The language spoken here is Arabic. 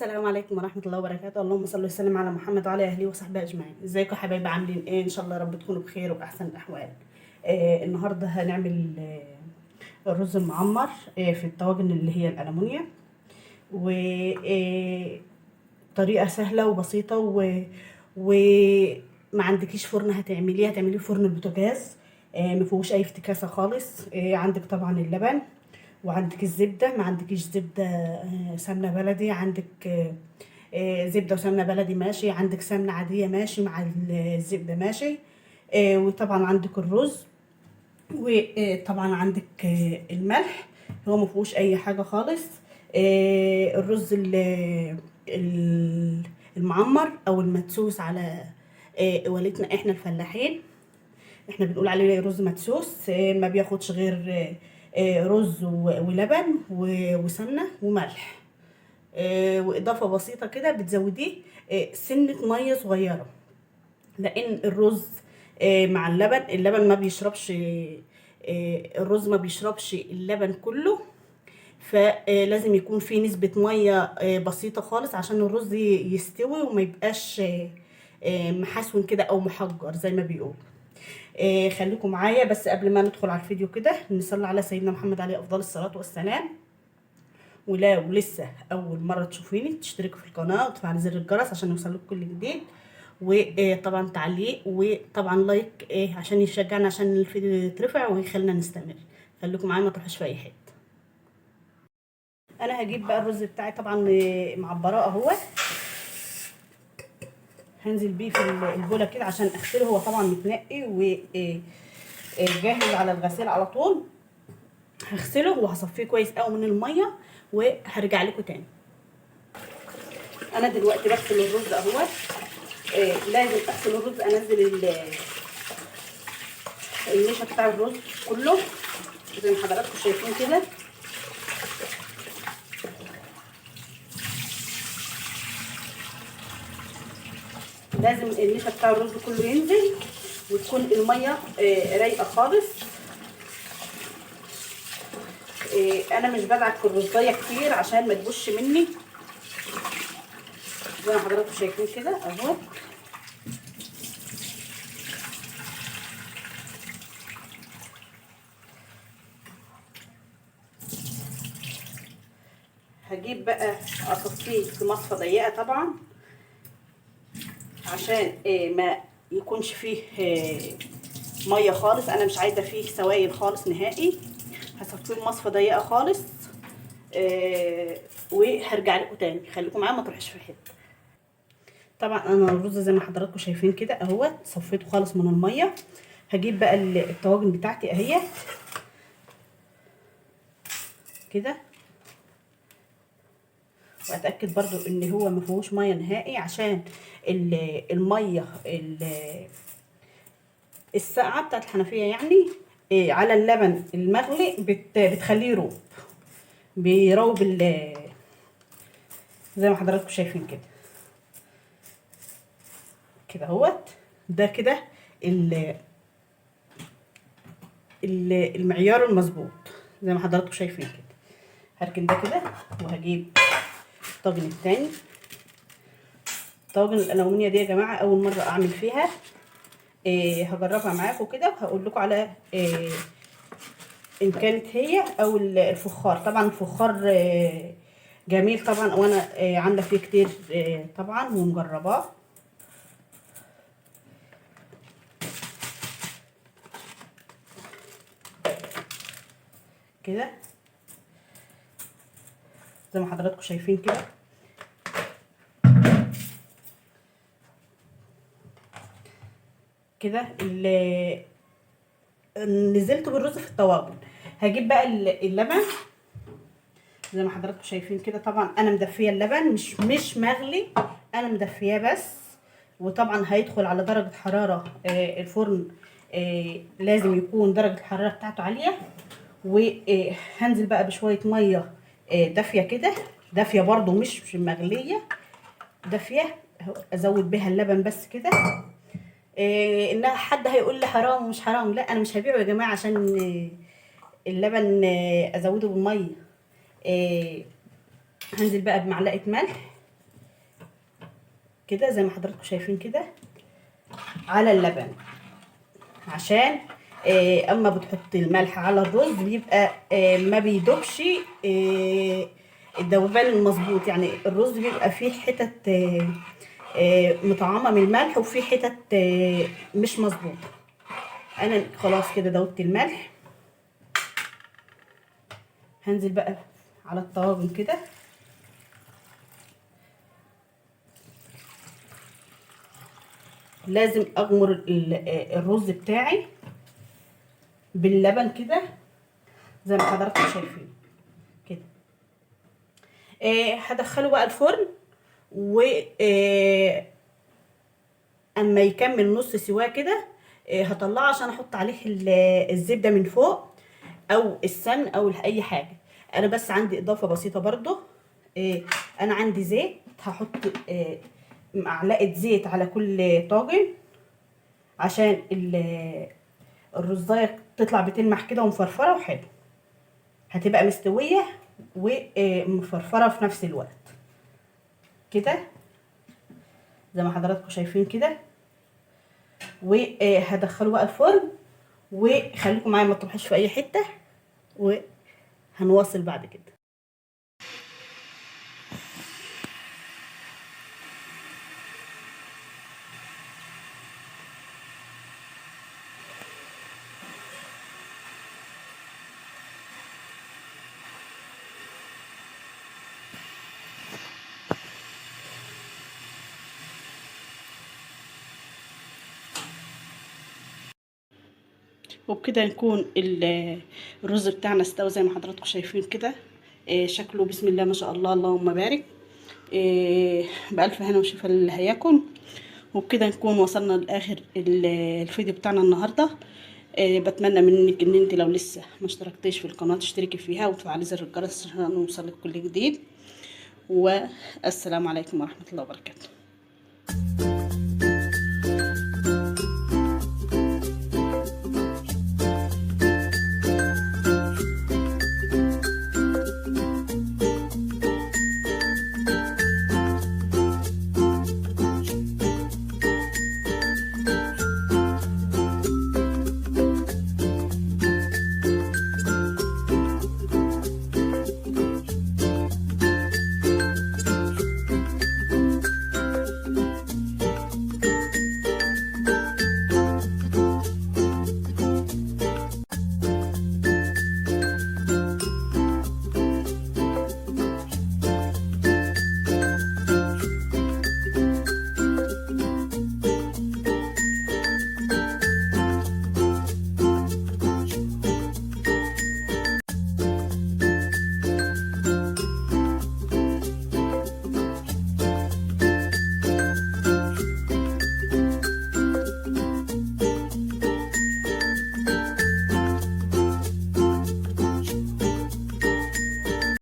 السلام عليكم ورحمة الله وبركاته. اللهم صل وسلم على محمد وعلى أهله وصحبه أجمعين. ازيكم يا حبايبي؟ عاملين ايه؟ إن شاء الله يا رب تكونوا بخير وبأحسن الأحوال. النهاردة هنعمل الرز المعمر في الطواجن اللي هي الألمونيا، وطريقة سهلة وبسيطة وما عندكيش فرن هتعمليه فرن البوتاجاز. مفيهوش أي افتكاسة خالص. عندك طبعا اللبن، وعندك الزبدة. ما عندكيش زبدة سمنة بلدي، عندك زبدة وسمنة بلدي ماشي، عندك سمنة عادية ماشي مع الزبدة ماشي. وطبعا عندك الرز، وطبعا عندك الملح. هو مفيهوش اي حاجة خالص. الرز المعمر او المدسوس على والدنا احنا الفلاحين، احنا بنقول عليه رز مدسوس. ما بياخدش غير رز ولبن وسمنة وملح. واضافة بسيطة كده بتزوديه سنة مية صغيرة، لان الرز مع اللبن ما بيشربش. الرز ما بيشربش اللبن كله، فلازم يكون في نسبة مية بسيطة خالص عشان الرز يستوي وما يبقاش محسون كده او محجر زي ما بيقول. خليكم معايا بس قبل ما ندخل على الفيديو كده نصلي على سيدنا محمد عليه افضل الصلاة والسلام. ولو لسه اول مره تشوفيني تشتركوا في القناه وتفعلوا زر الجرس عشان يوصلك كل جديد، وطبعا تعليق وطبعا لايك عشان يشجعنا، عشان الفيديو يترفع ويخلينا نستمر. خليكم معايا ما تروحوش في اي حته. انا هجيب بقى الرز بتاعي طبعا معبراه اهو، هنزل بيه في البوله كده عشان اغسله. هو طبعا متنقي وجاهز على الغسيل على طول. هغسله وهصفيه كويس قوي من الميه وهرجع لكم تاني. انا دلوقتي بغسل الرز اهو. لازم اغسل الرز، انزل النشا بتاع الرز كله زي ما حضراتكم شايفين كده. لازم النشا بتاع الرز كله ينزل وتكون الميه رايقه خالص. انا مش بدعك في الرزايه كتير عشان ما تبوش مني زي ما حضراتكم شايفين كده اهو. هجيب بقى اصفيه في مصفى ضيقه طبعا عشان ما يكونش فيه ميه خالص. انا مش عايزه فيه سوائل خالص نهائي. هصفيه بمصفى ضيقه خالص وهرجع لكم تاني. خليكم معايا ما تروحوش في حته. طبعا انا الرز زي ما حضراتكم شايفين كده اهو، صفيته خالص من الميه. هجيب بقى الطواجن بتاعتي اهي كده، واتاكد برضو ان هو ما فيهوش ميه نهائي عشان الميه الساقعه بتاعت الحنفيه يعني على اللبن المغلي بتخليه يروب، بيروب زي ما حضراتكم شايفين كده كده اهوت. ده كده المعيار المظبوط زي ما حضراتكم شايفين كده. هركن ده كده وهجيب الطاجن التاني. طاجن الالومنيا دي يا جماعه اول مره اعمل فيها. هجربها معاكم كده وهقول لكم على ان كانت هي او الفخار. طبعا الفخار جميل طبعا، وانا عامله فيه كتير طبعا ومجرباه كده زي ما حضراتكم شايفين كده. كده نزلت بالرز في الطواجن. هجيب بقى اللبن زي ما حضراتكم شايفين كده. طبعا انا مدفيه اللبن مش مغلي، انا مدفياه بس. وطبعا هيدخل على درجه حراره الفرن. لازم يكون درجه الحراره بتاعته عاليه. وهنزل بقى بشويه ميه دافيه كده، دافيه برضو مش مغليه، دافيه. ازود بيها اللبن بس كده. انها حد هيقول لي حرام ومش حرام، لا انا مش هبيعه يا جماعه عشان اللبن ازوده بالميه. هنزل بقى بمعلقه ملح كده زي ما حضراتكم شايفين كده على اللبن، عشان اما بتحط الملح على الرز بيبقى ما بيدوبش الذوبان المظبوط. يعني الرز بيبقى فيه حتت مطعمه من الملح، وفيه حتت مش مظبوطه. انا خلاص كده دوبت الملح. هنزل بقى على الطواجن كده. لازم اغمر الرز بتاعي باللبن كده زي ما حضراتكم شايفين كده. هدخله بقى الفرن، و اما يكمل نص سواه كده هطلعه عشان احط عليه الزبده من فوق او السمن او اي حاجه. انا بس عندي اضافه بسيطه برضو. انا عندي زيت، هحط معلقه زيت على كل طاجن عشان الرزايه تطلع بتلمح كده ومفرفره وحلو، هتبقى مستويه ومفرفره في نفس الوقت كده زي ما حضراتكم شايفين كده. وهدخله بقى الفرن، وخليكم معايا ما تروحوش في اي حته، وهنواصل بعد كده. وبكده نكون الرز بتاعنا استوى زي ما حضراتكم شايفين كده. شكله بسم الله ما شاء الله، اللهم بارك. بألف هنا وشفا اللي هياكل. وبكده نكون وصلنا لاخر الفيديو بتاعنا النهارده. بتمنى منك ان انت لو لسه ما اشتركتيش في القناه تشتركي فيها وتفعلي زر الجرس عشان يوصلك كل جديد. والسلام عليكم ورحمه الله وبركاته.